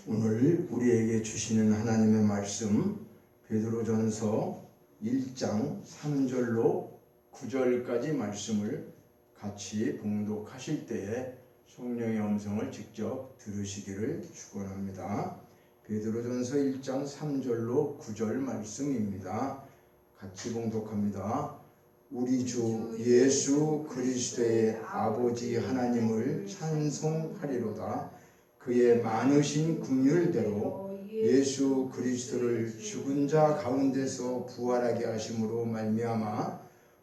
오늘 우리에게 주시는 하나님의 말씀 베드로전서 1장 3절로 9절까지 말씀을 같이 봉독하실 때에 성령의 음성을 직접 들으시기를 축원합니다. 베드로전서 1장 3절로 9절 말씀입니다. 같이 봉독합니다. 우리 주 예수 그리스도의 아버지 하나님을 찬송하리로다. 그의 많으신 긍휼대로 예수 그리스도를 죽은 자 가운데서 부활하게 하심으로 말미암아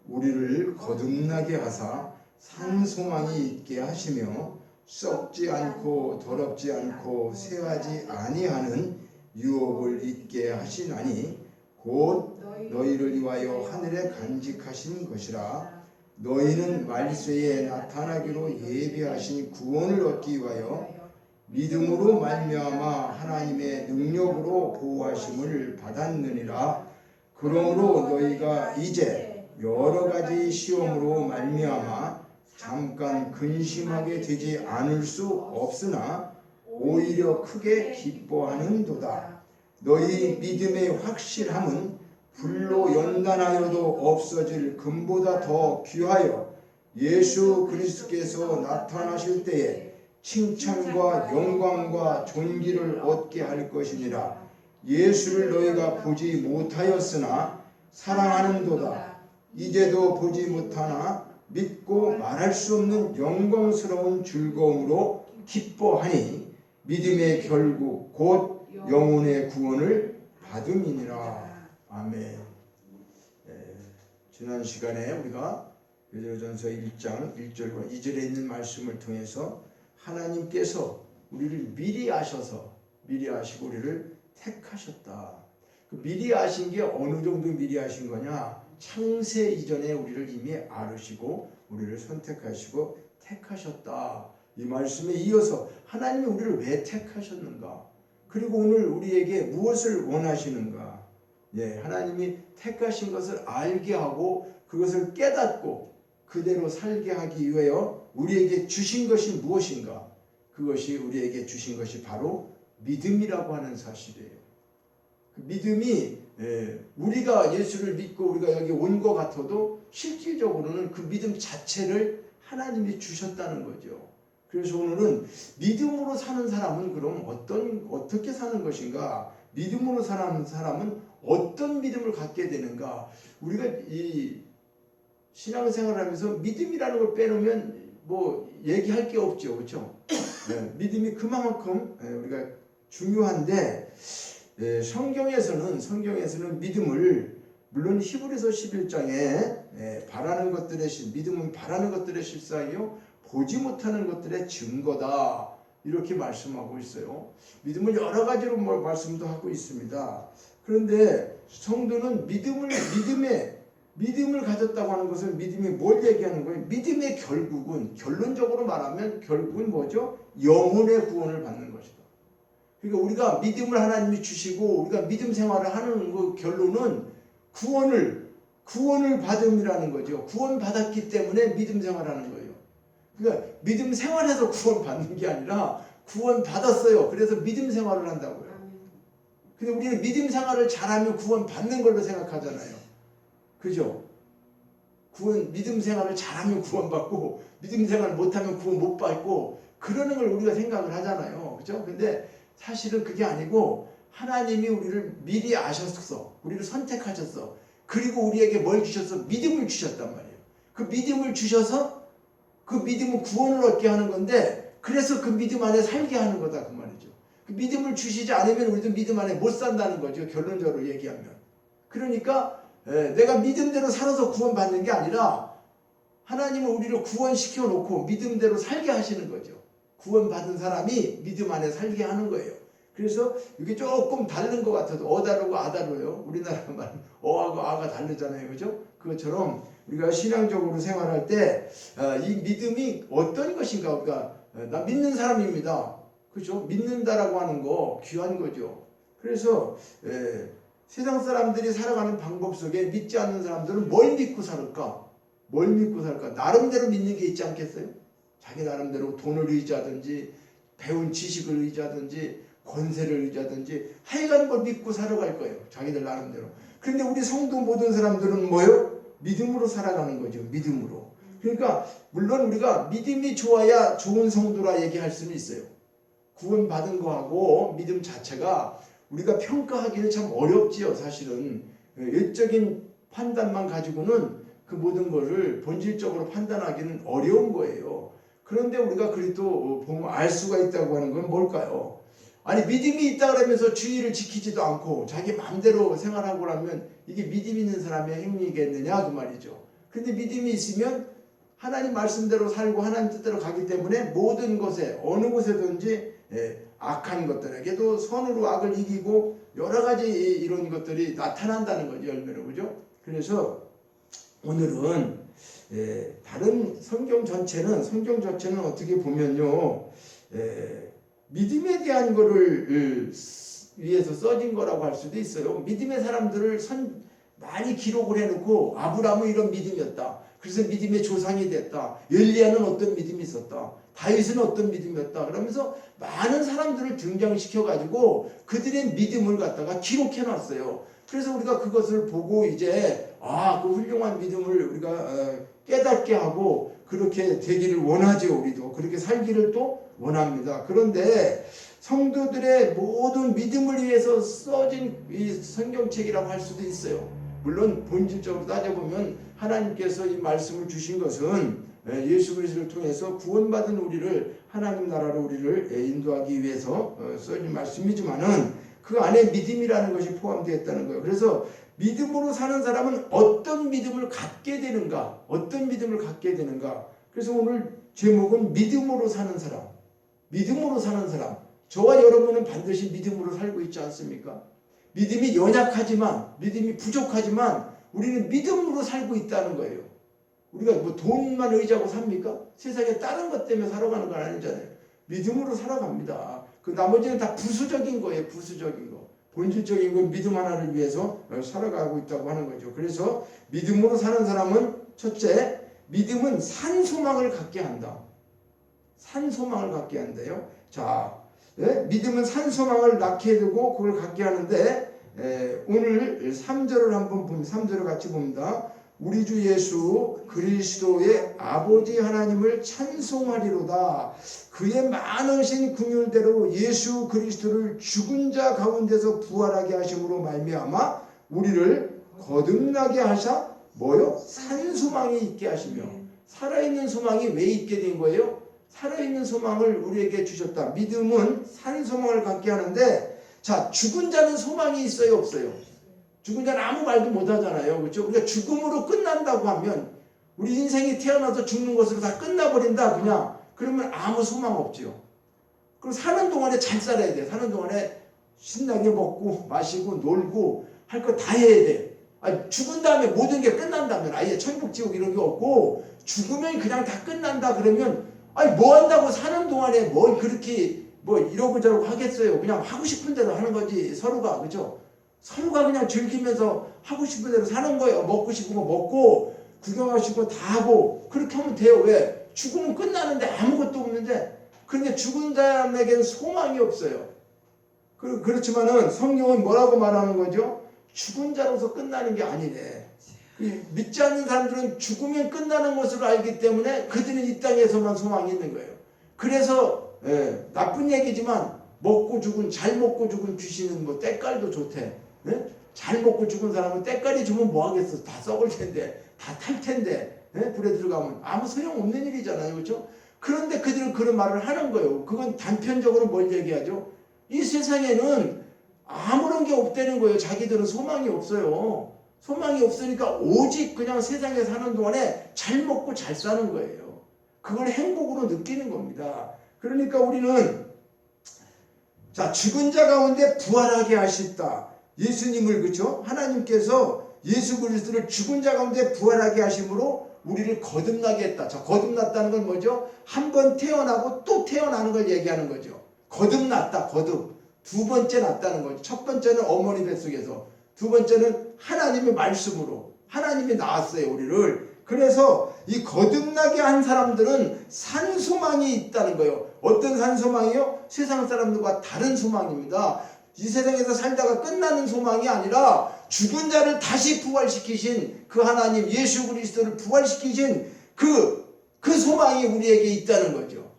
우리를 거듭나게 하사 산 소망이 있게 하시며 썩지 않고 더럽지 않고 쇠하지 아니하는 유업을 있게 하시나니 곧 너희를 위하여 하늘에 간직하신 것이라. 너희는 말세에 나타나기로 예비하신 구원을 얻기 위하여 믿음으로 말미암아 하나님의 능력으로 보호하심을 받았느니라. 그러므로 너희가 이제 여러 가지 시험으로 말미암아 잠깐 근심하게 되지 않을 수 없으나 오히려 크게 기뻐하는도다. 너희 믿음의 확실함은 불로 연단하여도 없어질 금보다 더 귀하여 예수 그리스도께서 나타나실 때에 칭찬과 영광과 존귀를 얻게 할 것이니라. 예수를 너희가 보지 못하였으나 사랑하는도다. 이제도 보지 못하나 믿고 말할 수 없는 영광스러운 즐거움으로 기뻐하니 믿음의 결국 곧 영혼의 구원을 받음이니라. 아멘. 지난 시간에 우리가 베드로전서 1장 1절과 2절에 있는 말씀을 통해서 하나님께서 우리를 미리 아셔서 미리 아시고 우리를 택하셨다. 그 미리 아신 게 어느 정도 미리 아신 거냐? 창세 이전에 우리를 이미 알으시고 우리를 선택하시고 택하셨다. 이 말씀에 이어서 하나님이 우리를 왜 택하셨는가? 그리고 오늘 우리에게 무엇을 원하시는가? 하나님이 택하신 것을 알게 하고 그것을 깨닫고 그대로 살게 하기 위하여 우리에게 주신 것이 무엇인가? 그것이 우리에게 주신 것이 바로 믿음이라고 하는 사실이에요. 믿음이 우리가 예수를 믿고 우리가 여기 온 것 같아도 실질적으로는 그 믿음 자체를 하나님이 주셨다는 거죠. 그래서 오늘은 믿음으로 사는 사람은 그럼 어떻게 사는 것인가? 믿음으로 사는 사람은 어떤 믿음을 갖게 되는가? 우리가 이 신앙생활을 하면서 믿음이라는 걸 빼놓으면 뭐 얘기할 게 없죠. 그렇죠? 믿음이 그만큼 우리가 중요한데 성경에서는 믿음을 물론 히브리서 11장에 바라는 것들의 믿음은 바라는 것들의 실상이요 보지 못하는 것들의 증거다 이렇게 말씀하고 있어요. 믿음을 여러 가지로 말씀도 하고 있습니다. 그런데 성도는 믿음을 가졌다고 하는 것은 믿음이 뭘 얘기하는 거예요? 믿음의 결론적으로 말하면 결국은 뭐죠? 영혼의 구원을 받는 것이다. 그러니까 우리가 믿음을 하나님이 주시고 우리가 믿음 생활을 하는 그 결론은 구원을 받음이라는 거죠. 구원 받았기 때문에 믿음 생활하는 거예요. 그러니까 믿음 생활해서 구원 받는 게 아니라 구원 받았어요. 그래서 믿음 생활을 한다고요. 근데 우리는 믿음 생활을 잘하면 구원 받는 걸로 생각하잖아요. 그죠? 믿음 생활을 잘하면 구원받고 믿음 생활을 못하면 구원 못 받고 그러는 걸 우리가 생각을 하잖아요. 그죠? 근데 사실은 그게 아니고 하나님이 우리를 미리 아셨어. 우리를 선택하셨어. 그리고 우리에게 뭘 주셨어? 믿음을 주셨단 말이에요. 그 믿음을 주셔서 그 믿음은 구원을 얻게 하는 건데 그래서 그 믿음 안에 살게 하는 거다 그 말이죠. 그 믿음을 주시지 않으면 우리도 믿음 안에 못 산다는 거죠. 결론적으로 얘기하면. 그러니까 내가 믿음대로 살아서 구원받는 게 아니라 하나님은 우리를 구원시켜 놓고 믿음대로 살게 하시는 거죠. 구원받은 사람이 믿음 안에 살게 하는 거예요. 그래서 이게 조금 다른 것 같아도 어다르고 아다르요. 우리나라 말 어하고 아가 다르잖아요. 그죠? 그것처럼 우리가 신앙적으로 생활할 때 이 믿음이 어떤 것인가 우리가 나 믿는 사람입니다. 그죠? 믿는다라고 하는 거 귀한 거죠. 그래서 세상 사람들이 살아가는 방법 속에 믿지 않는 사람들은 뭘 믿고 살을까? 나름대로 믿는 게 있지 않겠어요? 자기 나름대로 돈을 의지하든지 배운 지식을 의지하든지 권세를 의지하든지 하여간 뭘 믿고 살아갈 거예요. 자기들 나름대로. 그런데 우리 성도 모든 사람들은 뭐예요? 믿음으로 살아가는 거죠. 믿음으로. 그러니까 물론 우리가 믿음이 좋아야 좋은 성도라 얘기할 수는 있어요. 구원받은 거하고 믿음 자체가 우리가 평가하기는 참 어렵지요. 사실은 일적인 판단만 가지고는 그 모든 것을 본질적으로 판단하기는 어려운 거예요. 그런데 우리가 그래도 보면 알 수가 있다고 하는 건 뭘까요? 아니 믿음이 있다 그러면서 주의를 지키지도 않고 자기 마음대로 생활하고 하면 이게 믿음 있는 사람의 행위겠느냐 그 말이죠. 근데 믿음이 있으면 하나님 말씀대로 살고 하나님 뜻대로 가기 때문에 모든 것에 어느 곳에든지 악한 것들에게도 선으로 악을 이기고 여러 가지 이런 것들이 나타난다는 거죠. 열매로. 그죠? 그래서 오늘은 다른 성경 전체는 어떻게 보면요. 믿음에 대한 거를 위해서 써진 거라고 할 수도 있어요. 믿음의 사람들을 많이 기록을 해놓고 아브라함은 이런 믿음이었다. 그래서 믿음의 조상이 됐다. 엘리야는 어떤 믿음이 있었다. 다윗은 어떤 믿음이었다. 그러면서 많은 사람들을 등장시켜가지고 그들의 믿음을 갖다가 기록해놨어요. 그래서 우리가 그것을 보고 이제 그 훌륭한 믿음을 우리가 깨닫게 하고 그렇게 되기를 원하죠. 우리도 그렇게 살기를 또 원합니다. 그런데 성도들의 모든 믿음을 위해서 써진 이 성경책이라고 할 수도 있어요. 물론 본질적으로 따져보면 하나님께서 이 말씀을 주신 것은 예수 그리스도를 통해서 구원받은 우리를 하나님 나라로 우리를 인도하기 위해서 써진 말씀이지만은 그 안에 믿음이라는 것이 포함되어 있다는 거예요. 그래서 믿음으로 사는 사람은 어떤 믿음을 갖게 되는가? 어떤 믿음을 갖게 되는가? 그래서 오늘 제목은 믿음으로 사는 사람. 믿음으로 사는 사람. 저와 여러분은 반드시 믿음으로 살고 있지 않습니까? 믿음이 연약하지만, 믿음이 부족하지만 우리는 믿음으로 살고 있다는 거예요. 우리가 뭐 돈만 의지하고 삽니까? 세상에 다른 것 때문에 살아가는 건 아니잖아요. 믿음으로 살아갑니다. 그 나머지는 다 부수적인 거예요. 부수적인 거. 본질적인 건 믿음 하나를 위해서 살아가고 있다고 하는 거죠. 그래서 믿음으로 사는 사람은 첫째, 믿음은 산 소망을 갖게 한다. 산 소망을 갖게 한대요. 자, 믿음은 산 소망을 낳게 되고 그걸 갖게 하는데 오늘 3절을 한번 보면 3절을 같이 봅니다. 우리 주 예수 그리스도의 아버지 하나님을 찬송하리로다. 그의 많으신 긍휼대로 예수 그리스도를 죽은 자 가운데서 부활하게 하심으로 말미암아 우리를 거듭나게 하사 뭐요? 산 소망이 있게 하시며. 살아있는 소망이 왜 있게 된 거예요? 살아있는 소망을 우리에게 주셨다. 믿음은 산 소망을 갖게 하는데, 자, 죽은 자는 소망이 있어요, 없어요? 죽은 자는 아무 말도 못 하잖아요. 그렇죠? 우리가 죽음으로 끝난다고 하면 우리 인생이 태어나서 죽는 것으로 다 끝나버린다 그냥. 그러면 아무 소망 없죠. 그럼 사는 동안에 잘 살아야 돼. 사는 동안에 신나게 먹고 마시고 놀고 할 거 다 해야 돼. 죽은 다음에 모든 게 끝난다면 아예 천국 지옥 이런 게 없고 죽으면 그냥 다 끝난다 그러면 뭐 한다고 사는 동안에 뭘 그렇게 뭐 이러고 저러고 하겠어요. 그냥 하고 싶은 대로 하는 거지 서로가. 그죠? 서로가 그냥 즐기면서 하고 싶은 대로 사는 거예요. 먹고 싶은 거 먹고 구경하고 싶은 거 다 하고 그렇게 하면 돼요. 왜? 죽으면 끝나는데 아무것도 없는데. 그런데 죽은 사람에게는 소망이 없어요. 그렇지만은 성경은 뭐라고 말하는 거죠? 죽은 자로서 끝나는 게 아니래. 믿지 않는 사람들은 죽으면 끝나는 것으로 알기 때문에 그들은 이 땅에서만 소망이 있는 거예요. 그래서 나쁜 얘기지만 잘 먹고 죽은 귀신은 뭐 때깔도 좋대. 잘 먹고 죽은 사람은 때깔이 주면 뭐 하겠어? 다 썩을 텐데, 다 탈 텐데, 불에 들어가면 아무 소용 없는 일이잖아요, 그렇죠? 그런데 그들은 그런 말을 하는 거예요. 그건 단편적으로 뭘 얘기하죠? 이 세상에는 아무런 게 없다는 거예요. 자기들은 소망이 없어요. 소망이 없으니까 오직 그냥 세상에 사는 동안에 잘 먹고 잘 사는 거예요. 그걸 행복으로 느끼는 겁니다. 그러니까 우리는 자, 죽은 자 가운데 부활하게 하셨다. 예수님을, 그렇죠? 하나님께서 예수 그리스도를 죽은 자 가운데 부활하게 하심으로 우리를 거듭나게 했다. 자, 거듭났다는 건 뭐죠? 한 번 태어나고 또 태어나는 걸 얘기하는 거죠. 거듭났다. 두 번째 났다는 거죠. 첫 번째는 어머니 뱃속에서, 두 번째는 하나님의 말씀으로 하나님이 낳았어요, 우리를. 그래서 이 거듭나게 한 사람들은 산 소망이 있다는 거예요. 어떤 산 소망이요? 세상 사람들과 다른 소망입니다. 이 세상에서 살다가 끝나는 소망이 아니라 죽은 자를 다시 부활시키신 그 하나님 예수 그리스도를 부활시키신 그 소망이 우리에게 있다는 거죠.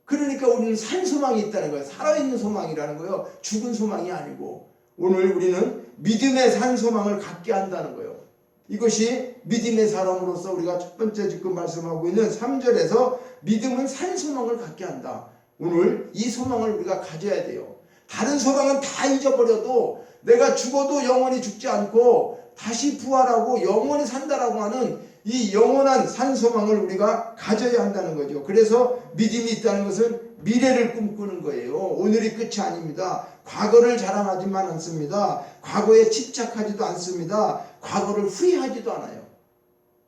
그러니까 우리는 산 소망이 있다는 거예요. 살아있는 소망이라는 거예요. 죽은 소망이 아니고. 오늘 우리는 믿음의 산 소망을 갖게 한다는 거예요. 이것이 믿음의 사람으로서 우리가 첫 번째 지금 말씀하고 있는 3절에서 믿음은 산 소망을 갖게 한다. 오늘 이 소망을 우리가 가져야 돼요. 다른 소망은 다 잊어버려도 내가 죽어도 영원히 죽지 않고 다시 부활하고 영원히 산다라고 하는 이 영원한 산 소망을 우리가 가져야 한다는 거죠. 그래서 믿음이 있다는 것은 미래를 꿈꾸는 거예요. 오늘이 끝이 아닙니다. 과거를 자랑하지만 않습니다. 과거에 집착하지도 않습니다. 과거를 후회하지도 않아요.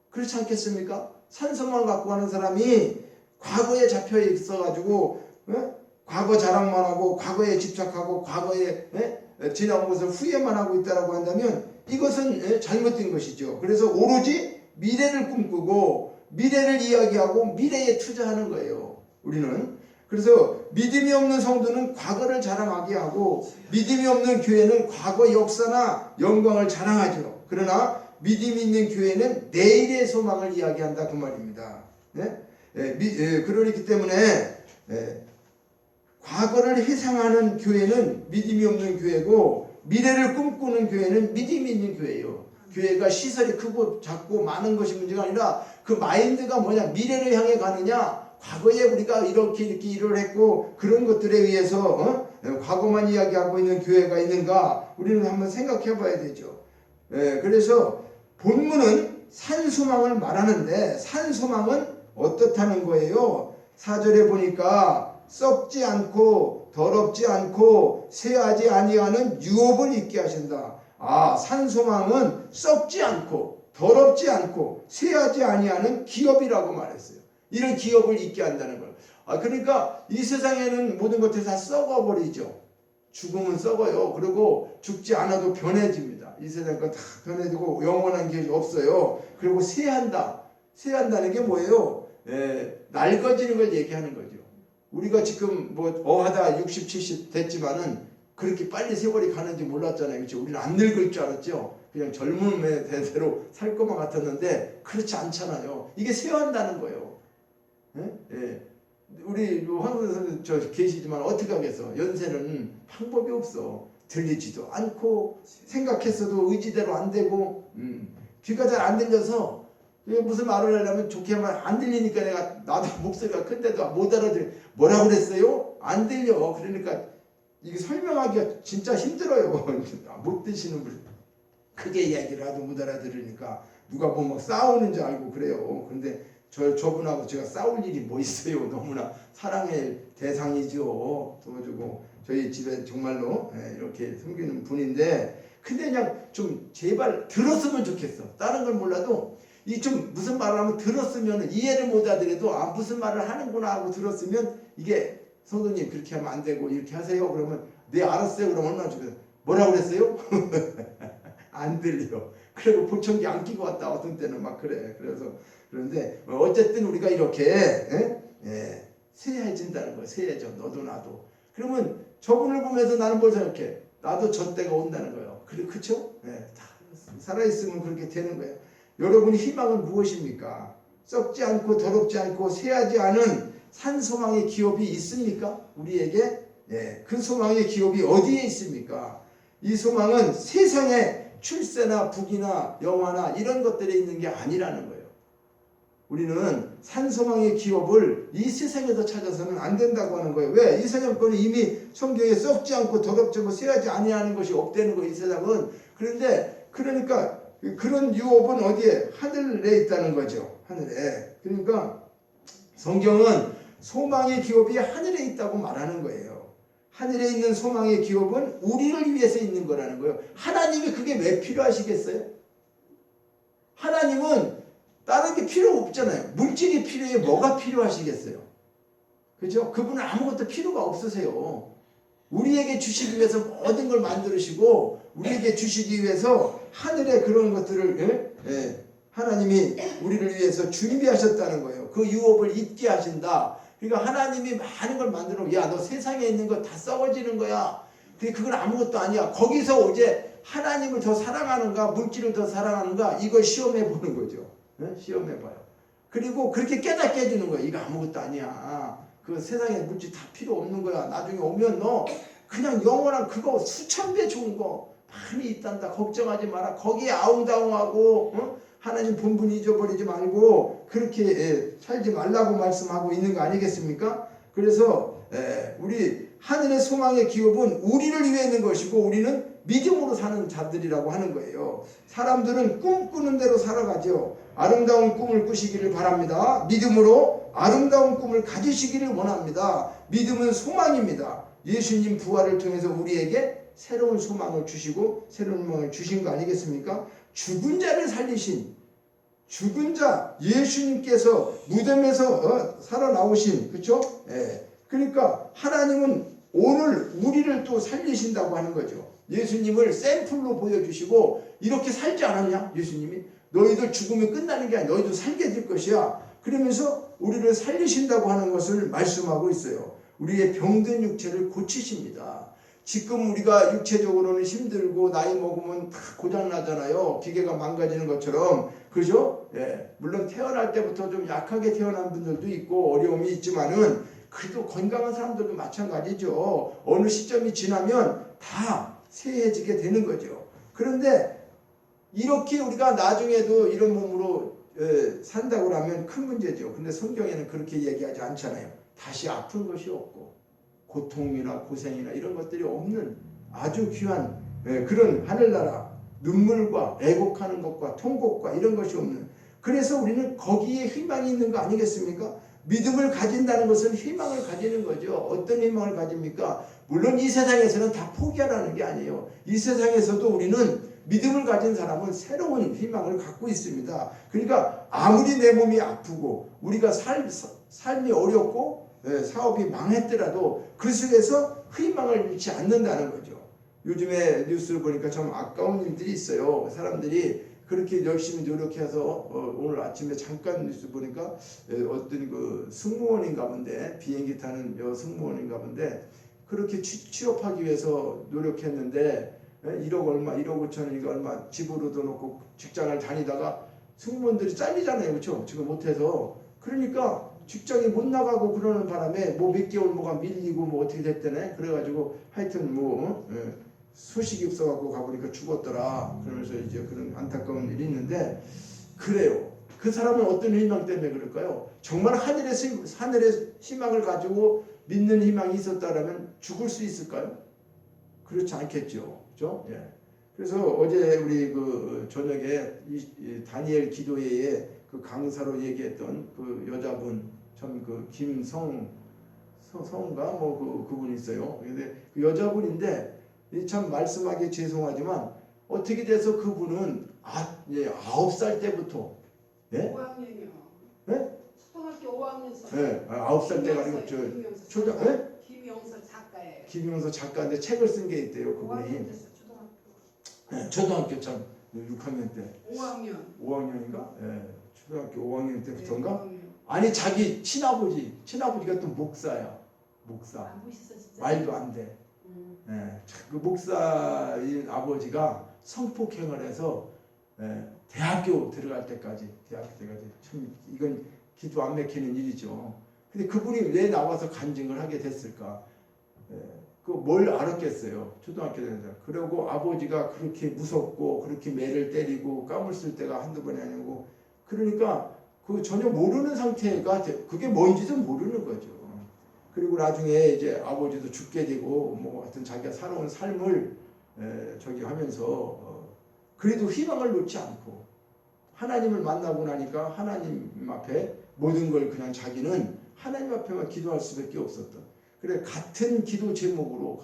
그렇지 않겠습니까? 산 소망을 갖고 가는 사람이 과거에 잡혀 있어가지고 과거 자랑만 하고 과거에 집착하고 과거에 지나온 것을 후회만 하고 있다고 한다면 이것은 잘못된 것이죠. 그래서 오로지 미래를 꿈꾸고 미래를 이야기하고 미래에 투자하는 거예요. 우리는. 그래서 믿음이 없는 성도는 과거를 자랑하게 하고 믿음이 없는 교회는 과거 역사나 영광을 자랑하죠. 그러나 믿음이 있는 교회는 내일의 소망을 이야기한다 그 말입니다. 그러기 때문에 과거를 회상하는 교회는 믿음이 없는 교회고 미래를 꿈꾸는 교회는 믿음이 있는 교회예요. 교회가 시설이 크고 작고 많은 것이 문제가 아니라 그 마인드가 뭐냐, 미래를 향해 가느냐, 과거에 우리가 이렇게 일을 했고 그런 것들에 의해서 과거만 이야기하고 있는 교회가 있는가 우리는 한번 생각해 봐야 되죠. 그래서 본문은 산소망을 말하는데 산소망은 어떻다는 거예요? 4절에 보니까 썩지 않고 더럽지 않고 쇠하지 아니하는 유업을 있게 하신다. 산소망은 썩지 않고 더럽지 않고 쇠하지 아니하는 기업이라고 말했어요. 이런 기업을 있게 한다는 거예요. 그러니까 이 세상에는 모든 것들이 다 썩어버리죠. 죽으면 썩어요. 그리고 죽지 않아도 변해집니다. 이 세상 건 다 변해지고 영원한 게 없어요. 그리고 쇠한다. 쇠한다는 게 뭐예요? 낡아지는 걸 얘기하는 거죠. 우리가 지금 뭐 어하다 60, 70 됐지만은 그렇게 빨리 세월이 가는지 몰랐잖아요. 그렇죠? 우리는 안 늙을 줄 알았죠. 그냥 젊음의 대대로 살 것만 같았는데 그렇지 않잖아요. 이게 쇠한다는 거예요. 우리 한국에서 계시지만 어떻게 하겠어? 연세는 방법이 없어. 들리지도 않고 생각했어도 의지대로 안 되고 귀가 잘 안 들려서 무슨 말을 하려면 좋게 하면 안 들리니까 나도 목소리가 큰데도 못 알아들어. 뭐라고 그랬어요? 안 들려. 그러니까 이게 설명하기가 진짜 힘들어요. 못 드시는 분 크게 이야기를 하도 못 알아들으니까 누가 보면 싸우는 줄 알고 그래요. 그런데 저분하고 제가 싸울 일이 뭐 있어요. 너무나 사랑의 대상이죠. 도와주고 저희 집에 정말로 이렇게 섬기는 분인데 근데 그냥 좀 제발 들었으면 좋겠어. 다른 걸 몰라도 이 좀 무슨 말을 하면 들었으면 이해를 못 하더라도 무슨 말을 하는구나 하고 들었으면 이게 성도님 그렇게 하면 안 되고 이렇게 하세요. 그러면 네 알았어요. 그러면 얼마나 좋겠어요. 뭐라고 그랬어요? 안 들려. 그리고 보청기 안 끼고 왔다. 어떤 때는 막 그래. 그런데 어쨌든 우리가 이렇게 쇠해진다는 거예요. 쇠해져. 너도 나도. 그러면 저분을 보면서 나는 뭘 생각해? 나도 저 때가 온다는 거예요. 그쵸? 다 살아있으면 그렇게 되는 거예요. 여러분의 희망은 무엇입니까? 썩지 않고 더럽지 않고 쇠하지 않은 산소망의 기업이 있습니까? 우리에게? 그 소망의 기업이 어디에 있습니까? 이 소망은 세상에 출세나 부귀나 영화나 이런 것들에 있는 게 아니라는 거예요. 우리는 산소망의 기업을 이 세상에서 찾아서는 안 된다고 하는 거예요. 왜? 이 세상 거는 이미 성경에 썩지 않고 더럽지 않고 쇠하지 아니하는 것이 없다는 거예요. 이 세상은. 그러니까 그런 유업은 어디에? 하늘에 있다는 거죠. 하늘에. 그러니까 성경은 소망의 기업이 하늘에 있다고 말하는 거예요. 하늘에 있는 소망의 기업은 우리를 위해서 있는 거라는 거예요. 하나님이 그게 왜 필요하시겠어요? 하나님은 다른 게 필요 없잖아요. 물질이 필요해 뭐가 필요하시겠어요? 그죠? 그분은 아무것도 필요가 없으세요. 우리에게 주시기 위해서 모든 걸 만드시고 우리에게 주시기 위해서 하늘의 그런 것들을 하나님이 우리를 위해서 준비하셨다는 거예요. 그 유업을 잊게 하신다. 그러니까 하나님이 많은 걸 만들어. 야, 너 세상에 있는 거 다 썩어지는 거야. 근데 그건 아무것도 아니야. 거기서 이제 하나님을 더 사랑하는가, 물질을 더 사랑하는가, 이걸 시험해 보는 거죠. 네? 시험해 봐요. 그리고 그렇게 깨닫게 해주는 거야. 이거 아무것도 아니야. 그 세상에 물질 다 필요 없는 거야. 나중에 오면 너 그냥 영원한 그거 수천 배 좋은 거 많이 있단다. 걱정하지 마라. 거기에 아웅다웅하고 하나님 본분 잊어버리지 말고 그렇게 살지 말라고 말씀하고 있는 거 아니겠습니까? 그래서 우리 하늘의 소망의 기업은 우리를 위해 있는 것이고 우리는 믿음으로 사는 자들이라고 하는 거예요. 사람들은 꿈꾸는 대로 살아가죠. 아름다운 꿈을 꾸시기를 바랍니다. 믿음으로 아름다운 꿈을 가지시기를 원합니다. 믿음은 소망입니다. 예수님 부활을 통해서 우리에게 새로운 소망을 주시고 새로운 소망을 주신 거 아니겠습니까? 죽은 자를 살리신 죽은 자 예수님께서 무덤에서 살아나오신 그렇죠? 그러니까 하나님은 오늘 우리를 또 살리신다고 하는 거죠. 예수님을 샘플로 보여주시고 이렇게 살지 않았냐? 예수님이 너희들 죽으면 끝나는 게 아니라 너희도 살게 될 것이야. 그러면서 우리를 살리신다고 하는 것을 말씀하고 있어요. 우리의 병든 육체를 고치십니다. 지금 우리가 육체적으로는 힘들고 나이 먹으면 다 고장나잖아요. 기계가 망가지는 것처럼. 그죠? 물론 태어날 때부터 좀 약하게 태어난 분들도 있고 어려움이 있지만은 그래도 건강한 사람들도 마찬가지죠. 어느 시점이 지나면 다 쇠해지게 되는 거죠. 그런데 이렇게 우리가 나중에도 이런 몸으로 산다고 하면 큰 문제죠. 근데 성경에는 그렇게 얘기하지 않잖아요. 다시 아픈 것이 없고 고통이나 고생이나 이런 것들이 없는 아주 귀한 그런 하늘나라, 눈물과 애곡하는 것과 통곡과 이런 것이 없는, 그래서 우리는 거기에 희망이 있는 거 아니겠습니까? 믿음을 가진다는 것은 희망을 가지는 거죠. 어떤 희망을 가집니까? 물론 이 세상에서는 다 포기하라는 게 아니에요. 이 세상에서도 우리는 믿음을 가진 사람은 새로운 희망을 갖고 있습니다. 그러니까 아무리 내 몸이 아프고 우리가 삶이 어렵고 사업이 망했더라도 그 속에서 희망을 잃지 않는다는 거죠. 요즘에 뉴스를 보니까 참 아까운 일들이 있어요. 사람들이 그렇게 열심히 노력해서 오늘 아침에 잠깐 뉴스 보니까 어떤 그 승무원인가 본데, 비행기 타는 승무원인가 본데 그렇게 취업하기 위해서 노력했는데 1억 얼마, 1억 5천원인가 얼마 집으로도 놓고 직장을 다니다가 승무원들이 잘리잖아요. 그렇죠? 지금 못해서. 그러니까 직장이 못 나가고 그러는 바람에 뭐 몇 개월 뭐가 밀리고 뭐 어떻게 됐대네. 그래가지고 하여튼 뭐 소식이 없어갖고 가보니까 죽었더라. 그러면서 이제 그런 안타까운 일이 있는데, 그래요. 그 사람은 어떤 희망 때문에 그럴까요? 정말 하늘의 희망을 가지고 믿는 희망이 있었다라면 죽을 수 있을까요? 그렇지 않겠죠. 그렇죠? 그래서 어제 우리 그 저녁에 이 다니엘 기도회에 그 강사로 얘기했던 그 여자분, 참 그 성가 뭐 그분이 있어요. 근데 그 여자분인데 참 말씀하기 죄송하지만 어떻게 돼서 그분은 9살 때부터 5학년이요. 초등학교 5학년서. 9살 때가 아니고 초등 김영서 작가예요. 김영서 작가인데 책을 쓴 게 있대요. 그분이 5학년 됐어, 초등학교. 초등학교 참 6학년 때 5학년인가? 초등학교 5학년 때부터인가? 5학년. 아니 자기 친아버지가 또 목사야. 목사. 안 보셨어 진짜? 말도 안 돼. 그 목사인 아버지가 성폭행을 해서 대학교 들어갈 때까지 참 이건 기도 안 막히는 일이죠. 근데 그분이 왜 나와서 간증을 하게 됐을까? 그 뭘 알았겠어요. 초등학교 때는. 그리고 아버지가 그렇게 무섭고 그렇게 매를 때리고 까물 쓸 때가 한두 번이 아니고, 그러니까 그 전혀 모르는 상태가 그게 뭔지도 모르는 거죠. 그리고 나중에 이제 아버지도 죽게 되고 뭐 하여튼 자기가 살아온 삶을 저기 하면서 그래도 희망을 놓지 않고 하나님을 만나고 나니까 하나님 앞에 모든 걸 그냥 자기는 하나님 앞에만 기도할 수밖에 없었던. 그래 같은 기도 제목으로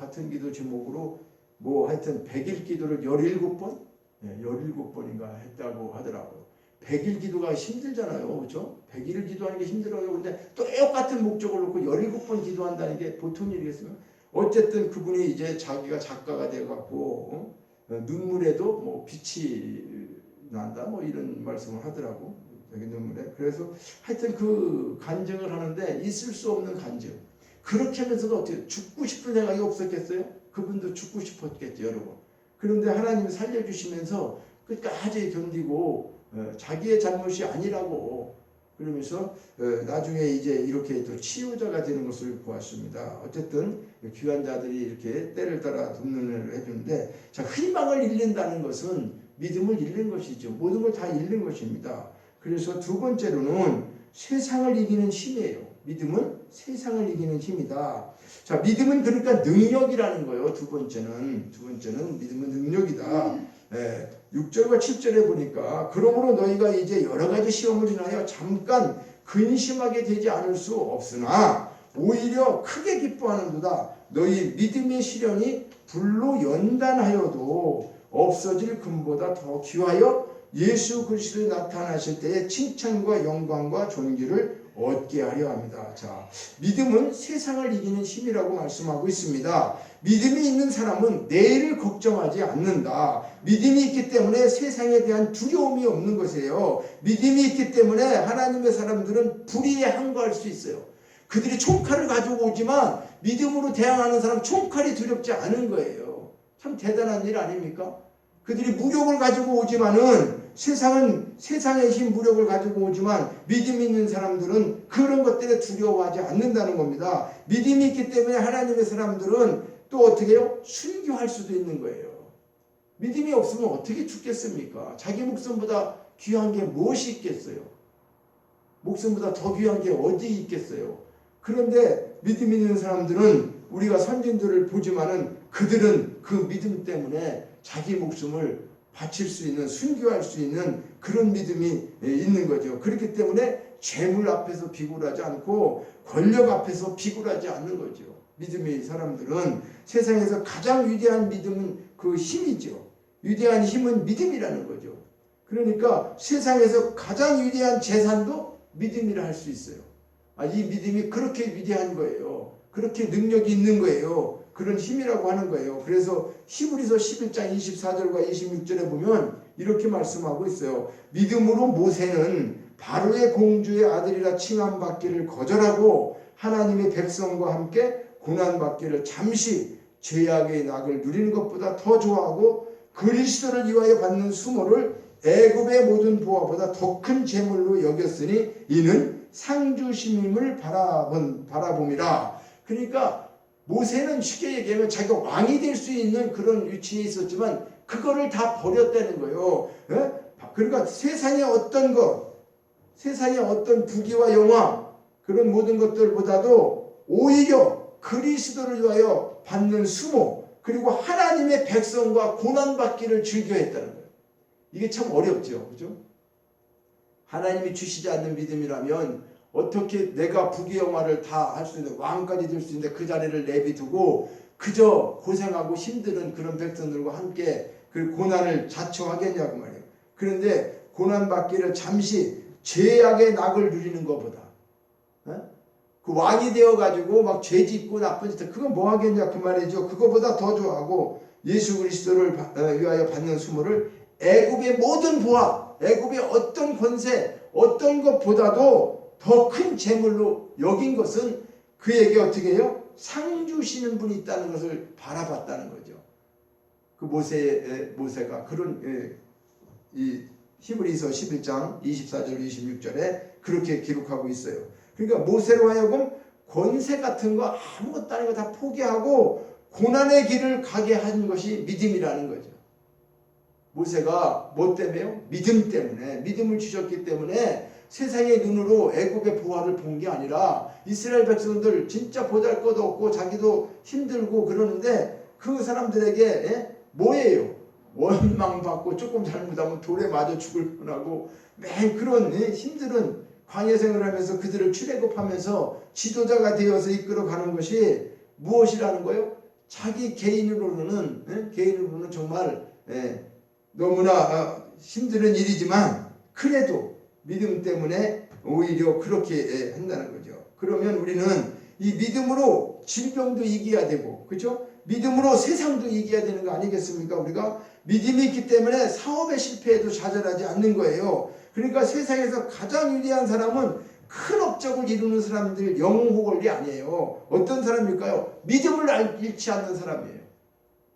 뭐 하여튼 100일 기도를 17번? 17번인가 했다고 하더라고요. 100일 기도가 힘들잖아요. 그렇죠? 100일을 기도하는 게 힘들어요. 근데 똑같은 목적을 놓고 17번 기도한다는 게 보통 일이겠어요? 어쨌든 그분이 이제 자기가 작가가 돼갖고 눈물에도 뭐 빛이 난다 뭐 이런 말씀을 하더라고. 여기 눈물에. 그래서 하여튼 그 간증을 하는데 있을 수 없는 간증. 그렇게 하면서도 어떻게 죽고 싶은 생각이 없었겠어요? 그분도 죽고 싶었겠죠, 여러분. 그런데 하나님이 살려주시면서 끝까지 견디고 자기의 잘못이 아니라고 그러면서 나중에 이제 이렇게 또 치유자가 되는 것을 보았습니다. 어쨌든 귀한 자들이 이렇게 때를 따라 돕는 일을 해주는데, 자, 희망을 잃는다는 것은 믿음을 잃는 것이죠. 모든 걸 다 잃는 것입니다. 그래서 두 번째로는 세상을 이기는 힘이에요. 믿음은 세상을 이기는 힘이다. 자, 믿음은 그러니까 능력이라는 거예요. 두 번째는 믿음은 능력이다. 6절과 7절에 보니까 그러므로 너희가 이제 여러 가지 시험을 인하여 잠깐 근심하게 되지 않을 수 없으나 오히려 크게 기뻐하는도다. 너희 믿음의 시련이 불로 연단하여도 없어질 금보다 더 귀하여 예수 그리스도에 나타나실 때에 칭찬과 영광과 존귀를 얻게 하려 합니다. 자, 믿음은 세상을 이기는 힘이라고 말씀하고 있습니다. 믿음이 있는 사람은 내일을 걱정하지 않는다. 믿음이 있기 때문에 세상에 대한 두려움이 없는 것이에요. 믿음이 있기 때문에 하나님의 사람들은 불의에 항거할 수 있어요. 그들이 총칼을 가지고 오지만 믿음으로 대항하는 사람 총칼이 두렵지 않은 거예요. 참 대단한 일 아닙니까? 그들이 무력을 가지고 오지만은 세상의 힘 무력을 가지고 오지만 믿음 있는 사람들은 그런 것들에 두려워하지 않는다는 겁니다. 믿음이 있기 때문에 하나님의 사람들은 또 어떻게 해요? 순교할 수도 있는 거예요. 믿음이 없으면 어떻게 죽겠습니까? 자기 목숨보다 귀한 게 무엇이 있겠어요? 목숨보다 더 귀한 게 어디 있겠어요? 그런데 믿음 있는 사람들은 우리가 선진들을 보지만은 그들은 그 믿음 때문에 자기 목숨을 바칠 수 있는, 순교할 수 있는 그런 믿음이 있는 거죠. 그렇기 때문에 재물 앞에서 비굴하지 않고 권력 앞에서 비굴하지 않는 거죠. 믿음의 사람들은 세상에서 가장 위대한 믿음은 그 힘이죠. 위대한 힘은 믿음이라는 거죠. 그러니까 세상에서 가장 위대한 재산도 믿음이라 할 수 있어요. 이 믿음이 그렇게 위대한 거예요. 그렇게 능력이 있는 거예요. 그런 힘이라고 하는 거예요. 그래서 히브리서 11장 24절과 26절에 보면 이렇게 말씀하고 있어요. 믿음으로 모세는 바로의 공주의 아들이라 칭함받기를 거절하고 하나님의 백성과 함께 고난받기를 잠시 죄악의 낙을 누리는 것보다 더 좋아하고 그리스도를 위하여 받는 수모를 애굽의 모든 보화보다 더 큰 재물로 여겼으니 이는 상주심임을 바라봄이라. 그러니까 모세는 쉽게 얘기하면 자기가 왕이 될 수 있는 그런 위치에 있었지만 그거를 다 버렸다는 거예요. 그러니까 세상의 어떤 부귀와 영화 그런 모든 것들보다도 오히려 그리스도를 위하여 받는 수모 그리고 하나님의 백성과 고난받기를 즐겨했다는 거예요. 이게 참 어렵죠. 그죠? 하나님이 주시지 않는 믿음이라면 어떻게 내가 부귀영화를 다 할 수 있는 왕까지 될 수 있는데 그 자리를 내비두고 그저 고생하고 힘든 그런 백성들과 함께 그 고난을 자처하겠냐고 말이에요. 그런데 고난받기를 잠시 죄악의 낙을 누리는 것보다 그 왕이 되어가지고 막 죄짓고 나쁜 짓 그건 뭐 하겠냐 그 말이죠. 그거보다 더 좋아하고 예수 그리스도를 위하여 받는 수모를 애굽의 모든 보화 애굽의 어떤 권세 어떤 것보다도 더 큰 재물로 여긴 것은 그에게 어떻게 해요? 상 주시는 분이 있다는 것을 바라봤다는 거죠. 그 모세가 그런 이 히브리서 11장 24절 26절에 그렇게 기록하고 있어요. 그러니까 모세로 하여금 권세 같은 거 아무것도 아닌 거 다 포기하고 고난의 길을 가게 한 것이 믿음이라는 거죠. 모세가 뭐 때문에요? 믿음 때문에 믿음을 주셨기 때문에 세상의 눈으로 애굽의 보화를 본 게 아니라 이스라엘 백성들 진짜 보잘것없고 자기도 힘들고 그러는데 그 사람들에게 뭐예요? 원망받고 조금 잘못하면 돌에 맞아 죽을 뻔하고 매일 그런 힘든 광야 생활하면서 그들을 출애굽하면서 지도자가 되어서 이끌어가는 것이 무엇이라는 거예요? 자기 개인으로는 정말 너무나 힘든 일이지만 그래도 믿음 때문에 오히려 그렇게 한다는 거죠. 그러면 우리는 이 믿음으로 질병도 이겨야 되고, 그렇죠? 믿음으로 세상도 이겨야 되는 거 아니겠습니까? 우리가 믿음이 있기 때문에 사업에 실패해도 좌절하지 않는 거예요. 그러니까 세상에서 가장 위대한 사람은 큰 업적을 이루는 사람들 영웅호걸이 아니에요. 어떤 사람일까요? 믿음을 잃지 않는 사람이에요.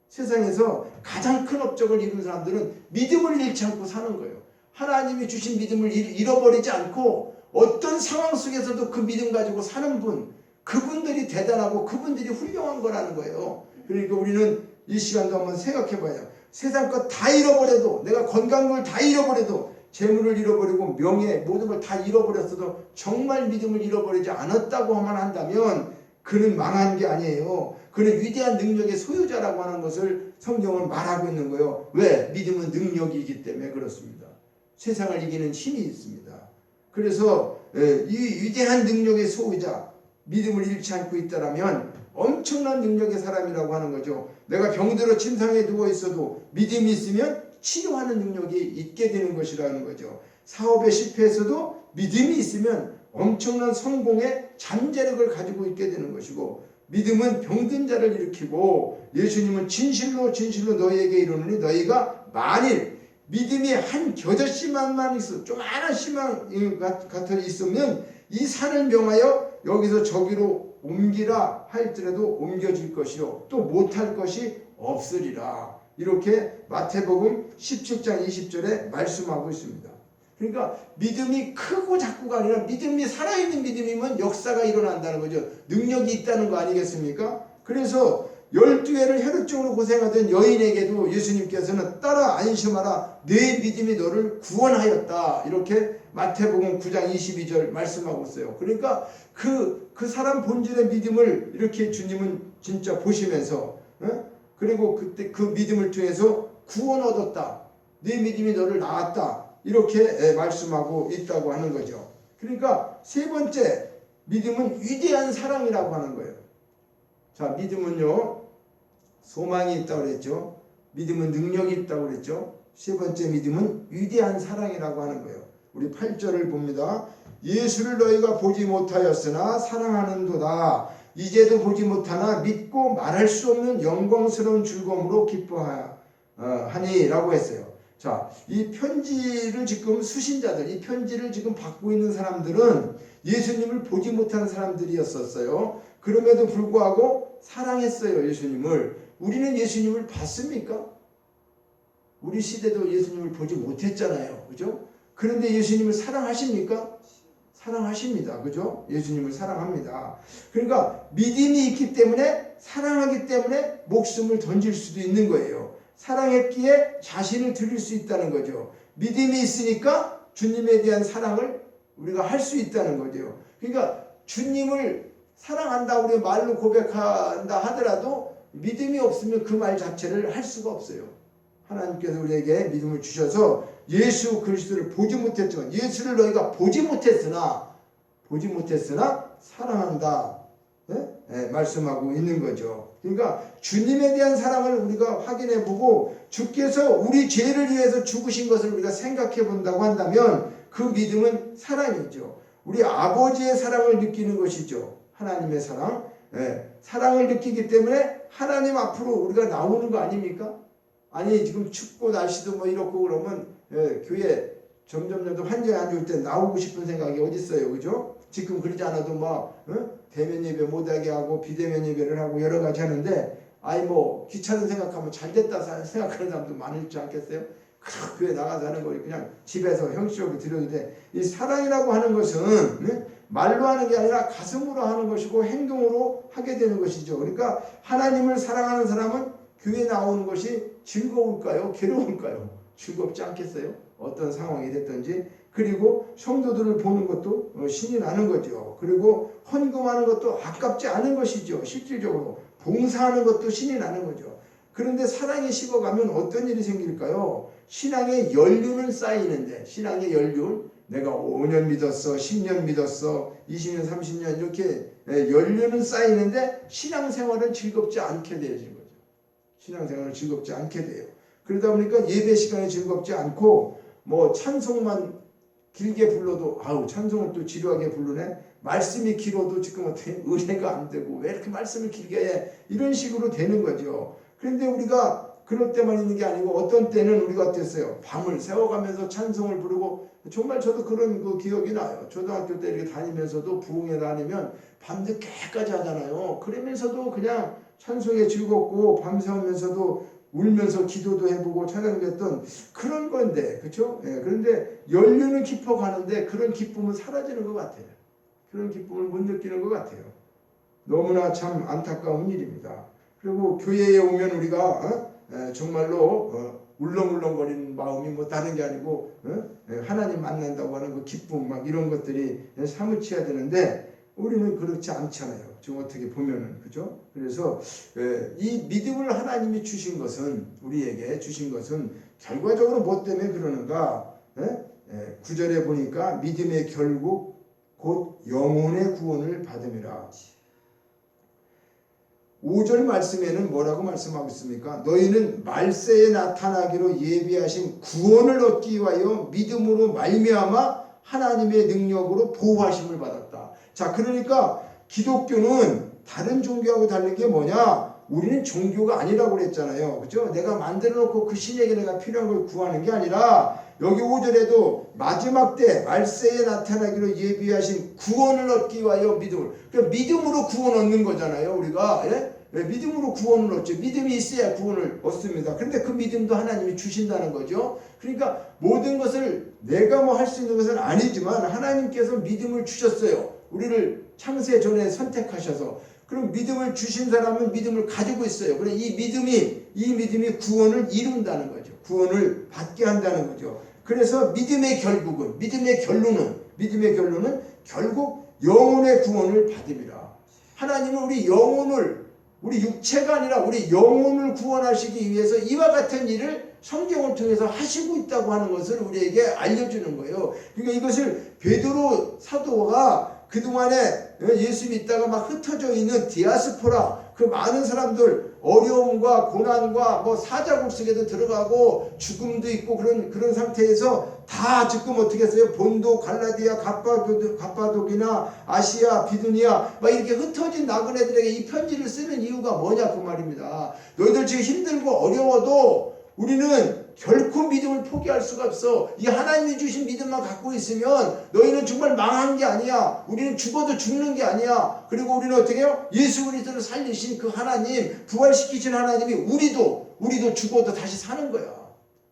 세상에서 가장 큰 업적을 이룬 사람들은 믿음을 잃지 않고 사는 거예요. 하나님이 주신 믿음을 잃어버리지 않고 어떤 상황 속에서도 그 믿음 가지고 사는 분, 그분들이 대단하고 그분들이 훌륭한 거라는 거예요. 그러니까 우리는 이 시간도 한번 생각해 봐요. 세상 것 다 잃어버려도, 내가 건강을 다 잃어버려도, 재물을 잃어버리고 명예 모든 걸 다 잃어버렸어도 정말 믿음을 잃어버리지 않았다고만 한다면 그는 망한 게 아니에요. 그는 위대한 능력의 소유자라고 하는 것을 성경은 말하고 있는 거예요. 왜? 믿음은 능력이기 때문에 그렇습니다. 세상을 이기는 힘이 있습니다. 그래서 이 위대한 능력의 소유자, 믿음을 잃지 않고 있다라면 엄청난 능력의 사람이라고 하는 거죠. 내가 병들어 침상에 누워 있어도 믿음이 있으면 치료하는 능력이 있게 되는 것이라는 거죠. 사업에 실패해서도 믿음이 있으면 엄청난 성공의 잠재력을 가지고 있게 되는 것이고, 믿음은 병든 자를 일으키고, 예수님은 진실로 진실로 너희에게 이르노니 너희가 만일 믿음이 한 겨자씨만만 있어, 조그마한 씨만 같아 있으면 이 산을 명하여 여기서 저기로 옮기라 할지라도 옮겨질 것이요 또 못할 것이 없으리라. 이렇게 마태복음 17장 20절에 말씀하고 있습니다. 그러니까 믿음이 크고 작고가 아니라 믿음이 살아있는 믿음이면 역사가 일어난다는 거죠. 능력이 있다는 거 아니겠습니까? 그래서 12해를 혈육증으로 고생하던 여인에게도 예수님께서는 따라 안심하라, 내 믿음이 너를 구원하였다. 이렇게 마태복음 9장 22절 말씀하고 있어요. 그러니까 그 사람 본질의 믿음을 이렇게 주님은 진짜 보시면서, 그리고 그때 그 믿음을 통해서 구원 얻었다. 네 믿음이 너를 낳았다. 이렇게 말씀하고 있다고 하는 거죠. 그러니까 세 번째, 믿음은 위대한 사랑이라고 하는 거예요. 자, 믿음은요, 소망이 있다고 그랬죠. 믿음은 능력이 있다고 그랬죠. 세 번째 믿음은 위대한 사랑이라고 하는 거예요. 우리 8절을 봅니다. 예수를 너희가 보지 못하였으나 사랑하는도다. 이제도 보지 못하나 믿고 말할 수 없는 영광스러운 즐거움으로 기뻐하니 라고 했어요. 자, 이 편지를 지금 수신자들, 이 편지를 지금 받고 있는 사람들은 예수님을 보지 못하는 사람들이었었어요. 그럼에도 불구하고 사랑했어요, 예수님을. 우리는 예수님을 봤습니까? 우리 시대도 예수님을 보지 못했잖아요. 그죠? 그런데 예수님을 사랑하십니까? 사랑하십니다. 그죠? 예수님을 사랑합니다. 그러니까 믿음이 있기 때문에, 사랑하기 때문에 목숨을 던질 수도 있는 거예요. 사랑했기에 자신을 드릴 수 있다는 거죠. 믿음이 있으니까 주님에 대한 사랑을 우리가 할 수 있다는 거죠. 그러니까 주님을 사랑한다, 우리 말로 고백한다 하더라도 믿음이 없으면 그 말 자체를 할 수가 없어요. 하나님께서 우리에게 믿음을 주셔서 예수 그리스도를 보지 못했지만, 예수를 너희가 보지 못했으나 사랑한다, 말씀하고 있는 거죠. 그러니까 주님에 대한 사랑을 우리가 확인해 보고, 주께서 우리 죄를 위해서 죽으신 것을 우리가 생각해 본다고 한다면 그 믿음은 사랑이죠. 우리 아버지의 사랑을 느끼는 것이죠. 하나님의 사랑. 사랑을 느끼기 때문에 하나님 앞으로 우리가 나오는 거 아닙니까? 아니, 지금 춥고 날씨도 뭐 이렇고 그러면 교회 점점 환경이 안 좋을 때 나오고 싶은 생각이 어디 있어요. 그죠? 지금 그러지 않아도 막 대면 예배 못하게 하고 비대면 예배를 하고 여러 가지 하는데, 아이 뭐 귀찮은 생각하면 잘 됐다 생각하는 사람도 많을지 않겠어요? 교회 나가서 하는 거 그냥 집에서 형식적으로 드려도 돼. 이 사랑이라고 하는 것은 말로 하는 게 아니라 가슴으로 하는 것이고 행동으로 하게 되는 것이죠. 그러니까 하나님을 사랑하는 사람은 교회 나오는 것이 즐거울까요? 괴로울까요? 즐겁지 않겠어요? 어떤 상황이 됐든지. 그리고 성도들을 보는 것도 신이 나는 거죠. 그리고 헌금하는 것도 아깝지 않은 것이죠. 실질적으로 봉사하는 것도 신이 나는 거죠. 그런데 사랑이 식어가면 어떤 일이 생길까요? 신앙의 연륜은 쌓이는데, 신앙의 연륜, 내가 5년 믿었어, 10년 믿었어, 20년, 30년 이렇게 연륜은 쌓이는데 신앙생활은 즐겁지 않게 되어진 거죠. 신앙생활은 즐겁지 않게 돼요. 그러다 보니까 예배 시간이 즐겁지 않고, 뭐 찬송만 길게 불러도 아우 찬송을 또 지루하게 부르네, 말씀이 길어도 지금 어떻게 은혜가 안 되고 왜 이렇게 말씀을 길게 해, 이런 식으로 되는 거죠. 그런데 우리가 그럴 때만 있는 게 아니고 어떤 때는 우리가 어땠어요? 밤을 새워가면서 찬송을 부르고 정말 저도 그런 그 기억이 나요. 초등학교 때 이렇게 다니면서도 부흥회 다니면 밤늦게까지 하잖아요. 그러면서도 그냥 찬송에 즐겁고 밤새우면서도 울면서 기도도 해보고 찬양도 했던 그런 건데, 그렇죠? 예, 그런데 연륜은 깊어가는데 그런 기쁨은 사라지는 것 같아요. 그런 기쁨을 못 느끼는 것 같아요. 너무나 참 안타까운 일입니다. 그리고 교회에 오면 우리가 정말로 울렁울렁거리는 마음이 뭐 다른 게 아니고 하나님 만난다고 하는 그 기쁨 막 이런 것들이 사무쳐야 되는데 우리는 그렇지 않잖아요. 지금 어떻게 보면은 그죠? 그래서 이 믿음을 하나님이 주신 것은 우리에게 주신 것은 결과적으로 뭐 때문에 그러는가? 9절에 보니까 믿음의 결국 곧 영혼의 구원을 받음이라. 5절 말씀에는 뭐라고 말씀하고 있습니까? 너희는 말세에 나타나기로 예비하신 구원을 얻기 위하여 믿음으로 말미암아 하나님의 능력으로 보호하심을 받았다. 자, 그러니까 기독교는 다른 종교하고 다른 게 뭐냐? 우리는 종교가 아니라고 그랬잖아요. 그렇죠? 내가 만들어 놓고 그 신에게 내가 필요한 걸 구하는 게 아니라 여기 5절에도 마지막 때 말세에 나타나기로 예비하신 구원을 얻기 위하여 믿음을. 그러니까 믿음으로 구원 얻는 거잖아요. 우리가. 믿음으로 구원을 얻죠. 믿음이 있어야 구원을 얻습니다. 그런데 그 믿음도 하나님이 주신다는 거죠. 그러니까 모든 것을 내가 뭐 할 수 있는 것은 아니지만 하나님께서 믿음을 주셨어요. 우리를 창세 전에 선택하셔서. 그럼 믿음을 주신 사람은 믿음을 가지고 있어요. 그럼 이 믿음이 구원을 이룬다는 거죠. 구원을 받게 한다는 거죠. 그래서 믿음의 결론은 결국 영혼의 구원을 받음이라. 하나님은 우리 육체가 아니라 우리 영혼을 구원하시기 위해서 이와 같은 일을 성경을 통해서 하시고 있다고 하는 것을 우리에게 알려주는 거예요. 그러니까 이것을 베드로 사도가 그동안에 예수 믿다가 막 흩어져 있는 디아스포라, 그 많은 사람들, 어려움과 고난과 뭐 사자굴 속에도 들어가고 죽음도 있고 그런 상태에서 다 지금 어떻게 했어요? 본도, 갈라디아, 갑바도기나 아시아, 비두니아 막 이렇게 흩어진 나그네들에게 이 편지를 쓰는 이유가 뭐냐 그 말입니다. 너희들 지금 힘들고 어려워도 우리는 결코 믿음을 포기할 수가 없어. 이 하나님이 주신 믿음만 갖고 있으면 너희는 정말 망한 게 아니야. 우리는 죽어도 죽는 게 아니야. 그리고 우리는 어떻게 해요? 예수 그리스도를 살리신 그 하나님, 부활시키신 하나님이 우리도 죽어도 다시 사는 거야.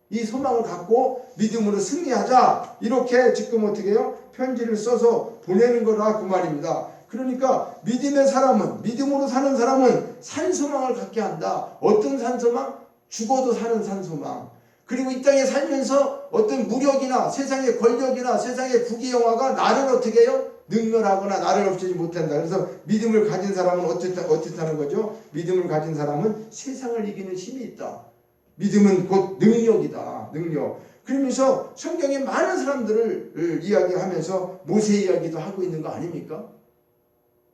이 소망을 갖고 믿음으로 승리하자. 이렇게 지금 어떻게 해요? 편지를 써서 보내는 거라 그 말입니다. 그러니까 믿음으로 사는 사람은 산소망을 갖게 한다. 어떤 산소망? 죽어도 사는 산소망. 그리고 이 땅에 살면서 어떤 무력이나 세상의 권력이나 세상의 부귀영화가 나를 어떻게 해요? 능멸하거나 나를 없애지 못한다. 그래서 믿음을 가진 사람은 어떻다는 거죠? 믿음을 가진 사람은 세상을 이기는 힘이 있다. 믿음은 곧 능력이다. 능력. 그러면서 성경에 많은 사람들을 이야기하면서 모세 이야기도 하고 있는 거 아닙니까?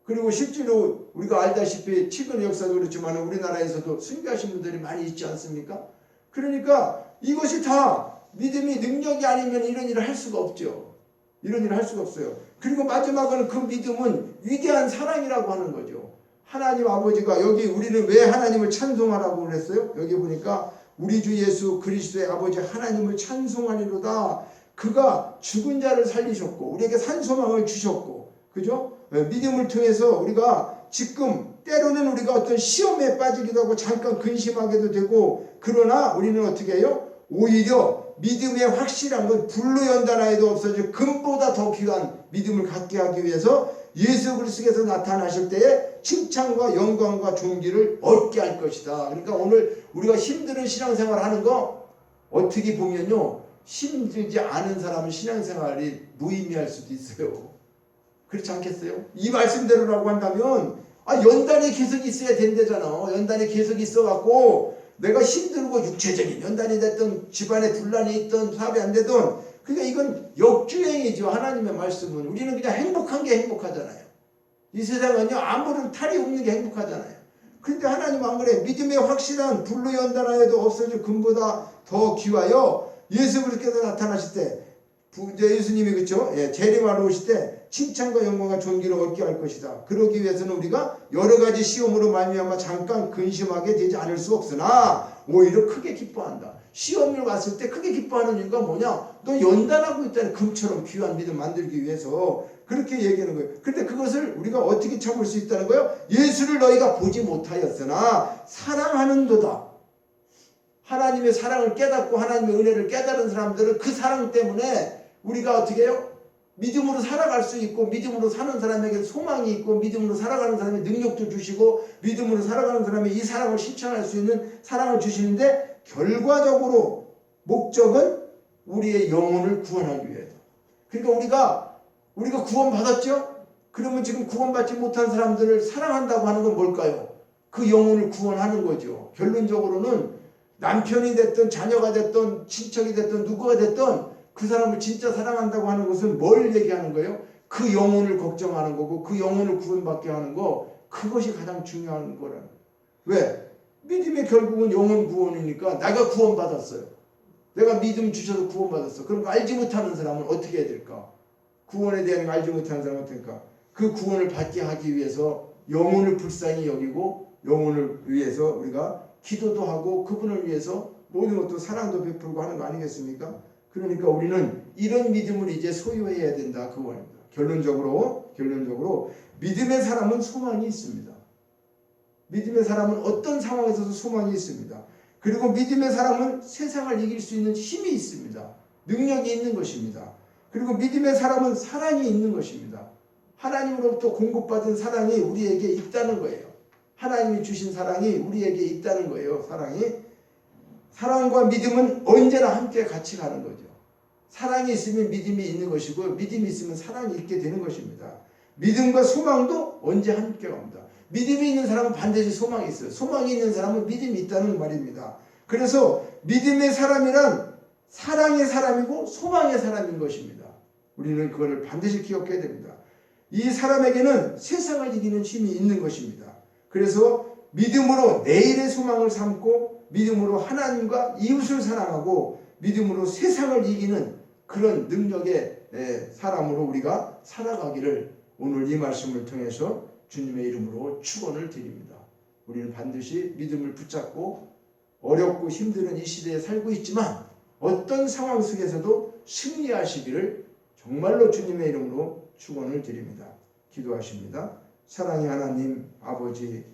그리고 실제로 우리가 알다시피 최근 역사도 그렇지만 우리나라에서도 순교하신 분들이 많이 있지 않습니까? 그러니까 이것이 다 믿음이 능력이 아니면 이런 일을 할 수가 없죠. 이런 일을 할 수가 없어요. 그리고 마지막은 그 믿음은 위대한 사랑이라고 하는 거죠. 하나님 아버지가 여기 우리는 왜 하나님을 찬송하라고 그랬어요? 여기 보니까 우리 주 예수 그리스도의 아버지 하나님을 찬송하리로다. 그가 죽은 자를 살리셨고 우리에게 산소망을 주셨고, 그죠? 믿음을 통해서 우리가 지금 때로는 우리가 어떤 시험에 빠지기도 하고 잠깐 근심하게도 되고, 그러나 우리는 어떻게 해요? 오히려 믿음의 확실한 건 불로 연단하여도 없어질 금보다 더 귀한 믿음을 갖게 하기 위해서 예수 그리스도께서 나타나실 때에 칭찬과 영광과 존귀를 얻게 할 것이다. 그러니까 오늘 우리가 힘든 신앙생활 하는 거 어떻게 보면요, 힘들지 않은 사람은 신앙생활이 무의미할 수도 있어요. 그렇지 않겠어요? 이 말씀대로라고 한다면 연단이 계속 있어야 된다잖아. 연단이 계속 있어갖고 내가 힘들고 육체적인 연단이 됐든 집안에 분란이 있든 사업이 안 되든, 그러니까 이건 역주행이죠. 하나님의 말씀은 우리는 그냥 행복한 게 행복하잖아요. 이 세상은요 아무런 탈이 없는 게 행복하잖아요. 그런데 하나님은 안 그래. 믿음의 확실한 불로 연단하여도 없어질 금보다 더 귀하여 예수 그리스도께서 나타나실 때 이제 예수님이 그렇죠? 예, 재림하러 오실 때 칭찬과 영광과 존귀를 얻게 할 것이다. 그러기 위해서는 우리가 여러 가지 시험으로 말미암아 잠깐 근심하게 되지 않을 수 없으나 오히려 크게 기뻐한다. 시험을 왔을 때 크게 기뻐하는 이유가 뭐냐? 너 연단하고 있다는 금처럼 귀한 믿음 만들기 위해서 그렇게 얘기하는 거예요. 근데 그것을 우리가 어떻게 참을 수 있다는 거예요? 예수를 너희가 보지 못하였으나 사랑하는도다. 하나님의 사랑을 깨닫고 하나님의 은혜를 깨달은 사람들은 그 사랑 때문에 우리가 어떻게 해요? 믿음으로 살아갈 수 있고 믿음으로 사는 사람에게 소망이 있고 믿음으로 살아가는 사람의 능력도 주시고 믿음으로 살아가는 사람이 이 사랑을 실천할 수 있는 사랑을 주시는데 결과적으로 목적은 우리의 영혼을 구원하기 위해서. 그러니까 우리가 구원받았죠? 그러면 지금 구원받지 못한 사람들을 사랑한다고 하는 건 뭘까요? 그 영혼을 구원하는 거죠. 결론적으로는 남편이 됐든 자녀가 됐든 친척이 됐든 누구가 됐든 그 사람을 진짜 사랑한다고 하는 것은 뭘 얘기하는 거예요? 그 영혼을 걱정하는 거고 그 영혼을 구원받게 하는 거, 그것이 가장 중요한 거라는 거예요. 왜? 믿음의 결국은 영혼 구원이니까 내가 구원받았어요. 내가 믿음 주셔서 구원받았어. 그럼 알지 못하는 사람은 어떻게 해야 될까? 구원에 대한 알지 못하는 사람은 어떻게 할까? 그 구원을 받게 하기 위해서 영혼을 불쌍히 여기고 영혼을 위해서 우리가 기도도 하고 그분을 위해서 모든 것도 사랑도 베풀고 하는 거 아니겠습니까? 그러니까 우리는 이런 믿음을 이제 소유해야 된다. 그 말입니다. 결론적으로 믿음의 사람은 소망이 있습니다. 믿음의 사람은 어떤 상황에서도 소망이 있습니다. 그리고 믿음의 사람은 세상을 이길 수 있는 힘이 있습니다. 능력이 있는 것입니다. 그리고 믿음의 사람은 사랑이 있는 것입니다. 하나님으로부터 공급받은 사랑이 우리에게 있다는 거예요. 하나님이 주신 사랑이 우리에게 있다는 거예요. 사랑과 믿음은 언제나 함께 같이 가는 거죠. 사랑이 있으면 믿음이 있는 것이고 믿음이 있으면 사랑이 있게 되는 것입니다. 믿음과 소망도 언제 함께 갑니다. 믿음이 있는 사람은 반드시 소망이 있어요. 소망이 있는 사람은 믿음이 있다는 말입니다. 그래서 믿음의 사람이란 사랑의 사람이고 소망의 사람인 것입니다. 우리는 그걸 반드시 기억해야 됩니다. 이 사람에게는 세상을 이기는 힘이 있는 것입니다. 그래서 믿음으로 내일의 소망을 삼고 믿음으로 하나님과 이웃을 사랑하고 믿음으로 세상을 이기는 그런 능력의 사람으로 우리가 살아가기를 오늘 이 말씀을 통해서 주님의 이름으로 축원을 드립니다. 우리는 반드시 믿음을 붙잡고 어렵고 힘든 이 시대에 살고 있지만 어떤 상황 속에서도 승리하시기를 정말로 주님의 이름으로 축원을 드립니다. 기도하십니다. 사랑의 하나님 아버지,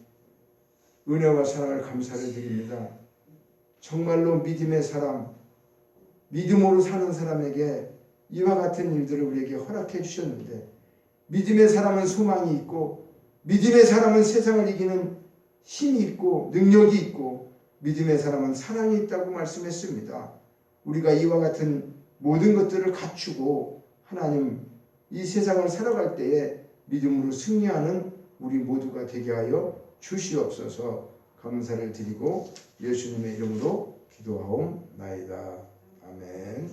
은혜와 사랑을 감사를 드립니다. 정말로 믿음의 사람, 믿음으로 사는 사람에게 이와 같은 일들을 우리에게 허락해 주셨는데 믿음의 사람은 소망이 있고 믿음의 사람은 세상을 이기는 힘이 있고 능력이 있고 믿음의 사람은 사랑이 있다고 말씀했습니다. 우리가 이와 같은 모든 것들을 갖추고 하나님 이 세상을 살아갈 때에 믿음으로 승리하는 우리 모두가 되게 하여 주시옵소서. 감사를 드리고 예수님의 이름으로 기도하옵나이다. 아멘.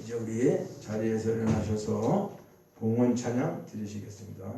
이제 우리 자리에서 일어나셔서 봉헌 찬양 드리시겠습니다.